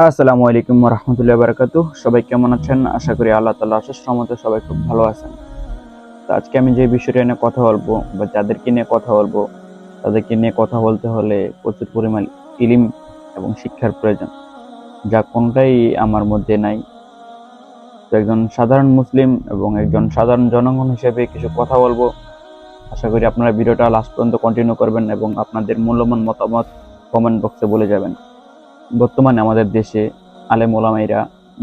আসসালামু আলাইকুম রহমতুল্লাহ বারাকাতুহ। সবাই কেমন আছেন? আশা করি আল্লাহ তাআলার অশেষ রহমতে সবাই খুব ভালো আছেন। তো আজকে আমি যে বিষয়টা নিয়ে কথা বলবো বা যাদেরকে নিয়ে কথা বলবো, তাদেরকে নিয়ে কথা বলতে হলে প্রচুর পরিমাণ ইলম এবং শিক্ষার প্রয়োজন, যা কোনটাই আমার মধ্যে নাই। তো একজন সাধারণ মুসলিম এবং একজন সাধারণ জনগণ হিসেবে কিছু কথা বলবো। আশা করি আপনারা ভিডিওটা লাস্ট পর্যন্ত কন্টিনিউ করবেন এবং আপনাদের মূল্যবান মতামত কমেন্ট বক্সে বলে যাবেন। বর্তমানে আমাদের দেশে আলেম ওলামাইরা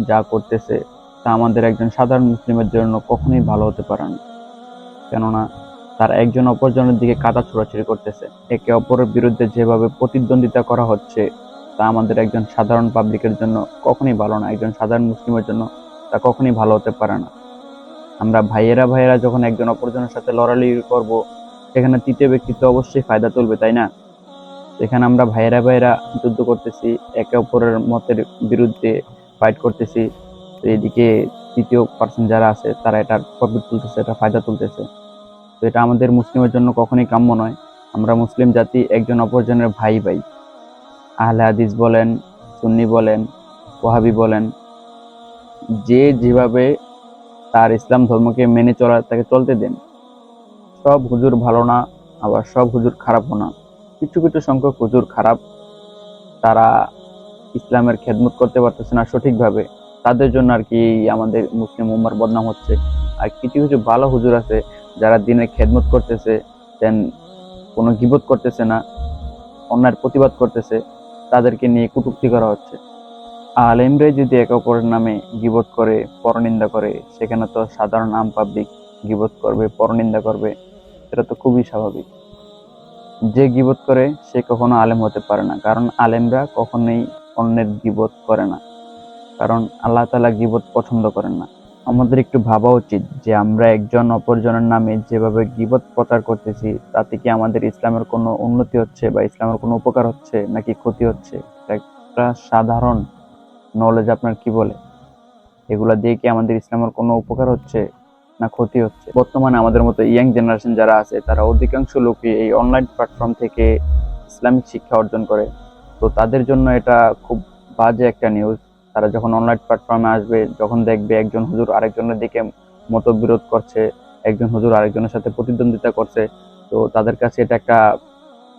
যা করতেছে তা আমাদের একজন সাধারণ মুসলিমের জন্য কখনোই ভালো হতে পারে না। কেননা তারা একজন অপরজনের দিকে কাদা ছোড়াছুড়ি করতেছে, একে অপরের বিরুদ্ধে যেভাবে প্রতিদ্বন্দ্বিতা করা হচ্ছে তা আমাদের একজন সাধারণ পাবলিকের জন্য কখনোই ভালো না। একজন সাধারণ মুসলিমের জন্য তা কখনোই ভালো হতে পারে না। আমরা ভাইয়েরা ভাইয়েরা যখন একজন অপরজনের সাথে লড়াই করব, সেখানে তৃতীয় ব্যক্তি তো অবশ্যই ফায়দা তুলবে, তাই না? এখানে আমরা ভাইয়েরা ভাইয়েরা যুদ্ধ করতেছি, একে অপরের মতের বিরুদ্ধে ফাইট করতেছি। তো এদিকে তৃতীয় পার্সন যারা আছে তারা এটার প্রফিট তুলতেছে, এটা ফায়দা তুলতেছে। তো এটা আমাদের মুসলিমের জন্য কখনোই কাম্য নয়। আমরা মুসলিম জাতি একজন অপরজনের ভাই ভাই। আহলে হাদিস বলেন, সুন্নি বলেন, ওয়াহাবি বলেন, যে যেভাবে তার ইসলাম ধর্মকে মেনে চলার তাকে চলতে দেন। সব হুজুর ভালো না, আবার সব হুজুর খারাপও না। কিছু কিছু সংখ্যক হুজুর খারাপ, তারা ইসলামের খেদমত করতে পারতেছে না সঠিকভাবে, তাদের জন্য আর কি আমাদের মুসলিম উম্মার বদনাম হচ্ছে। আর কিছু কিছু ভালো হুজুর আছে যারা দিনের খেদমত করতেছে, দেন কোনো গিবত করতেছে না, অন্যায়ের প্রতিবাদ করতেছে, তাদেরকে নিয়ে কটূক্তি করা হচ্ছে। আলেমরাই যদি একে অপরের নামে গিবত করে, পরনিন্দা করে, সেখানে তো সাধারণ আম পাবলিক গিবত করবে, পরনিন্দা করবে, এটা তো খুবই স্বাভাবিক। যে গীবত করে সে কখনো আলেম হতে পারে না, কারণ আলেমরা কখনোই অন্যের গীবত করে না, কারণ আল্লাহ তাআলা গীবত পছন্দ করেন না। আমাদের একটু ভাবা উচিত যে আমরা একজন অপরজনের নামে যেভাবে গীবত প্রচার করতেছি, তাতে কি আমাদের ইসলামের কোনো উন্নতি হচ্ছে বা ইসলামের কোনো উপকার হচ্ছে নাকি ক্ষতি হচ্ছে? এটা একটা সাধারণ নলেজ আপনার কি বলে? এগুলা দিয়ে কি আমাদের ইসলামের কোনো উপকার হচ্ছে না ক্ষতি হচ্ছে? বর্তমানে আমাদের মতো ইয়াং জেনারেশন যারা আছে তারা অধিকাংশ লোকই এই অনলাইন প্ল্যাটফর্ম থেকে ইসলামিক শিক্ষা অর্জন করে। তো তাদের জন্য এটা খুব বাজে একটা নিউজ। তারা যখন অনলাইন প্ল্যাটফর্মে আসবে, যখন দেখবে একজন হুজুর আরেকজনের দিকে মতবিরোধ করছে, একজন হুজুর আরেকজনের সাথে প্রতিদ্বন্দ্বিতা করছে, তো তাদের কাছে এটা একটা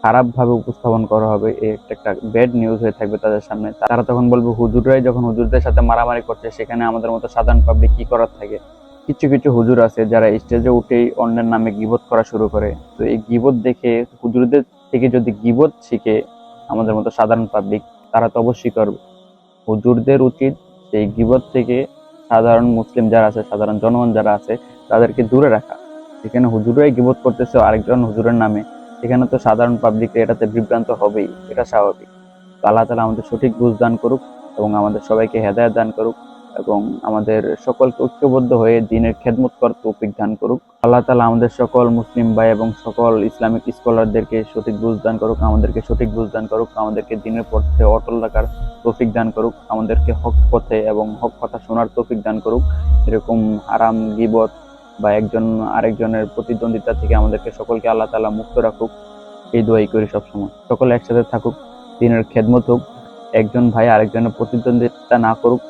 খারাপ ভাবে উপস্থাপন করা হবে, একটা একটা ব্যাড নিউজ হয়ে থাকবে তাদের সামনে। তারা তখন বলবে হুজুররাই যখন হুজুরদের সাথে মারামারি করছে, সেখানে আমাদের মতো সাধারণ পাবলিক কি করার থাকে? কিছু কিছু হুজুর আছে যারা স্টেজে উঠেই অন্যের নামে গীবত করা শুরু করে। তো এই গীবত দেখে হুজুরদের থেকে যদি গীবত শিখে আমাদের মতো সাধারণ পাবলিক, তারা তো অবশ্যই করবে। হুজুরদের উচিত সেই গীবত থেকে সাধারণ মুসলিম যারা আছে, সাধারণ জনগণ যারা আছে, তাদেরকে দূরে রাখা। যেখানে হুজুরাই গীবত করতেছে আরেকজন হুজুরের নামে, সেখানে তো সাধারণ পাবলিক এটাতে বিভ্রান্ত হবেই, এটা স্বাভাবিক। তো আল্লাহ তাআলা আমাদের সঠিক বুঝ দান করুক এবং আমাদের সবাইকে হেদায়েত দান করুক এবং আমাদের সকলকে ঐক্যবদ্ধ হয়ে দ্বীনের খেদমত করার তৌফিক দান করুক। আল্লাহ তাআলা আমাদের সকল মুসলিম ভাই এবং সকল ইসলামিক স্কলারদেরকে সঠিক বুঝ দান করুক, আমাদেরকে সঠিক বুঝ দান করুক, আমাদেরকে দ্বীনের পথে অটল রাখার তৌফিক দান করুক, আমাদেরকে হক পথে এবং হক কথা শোনার তৌফিক দান করুক। এরকম আরাম গীবত বা একজন আরেকজনের প্রতিদ্বন্দ্বিতা থেকে আমাদেরকে সকলকে আল্লাহ তাআলা মুক্ত রাখুক, এই দোয়াই করি সবসময়। সকলে একসাথে থাকুক, দ্বীনের খেদমত হোক, একজন ভাই আরেকজনের প্রতিদ্বন্দ্বিতা না করুক,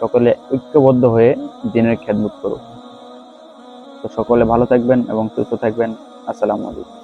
সকলে ঐক্যবদ্ধ হয়ে দ্বীনের খেদমত করুক। তো সকলে ভালো থাকবেন এবং সুস্থ থাকবেন। আসসালামু আলাইকুম।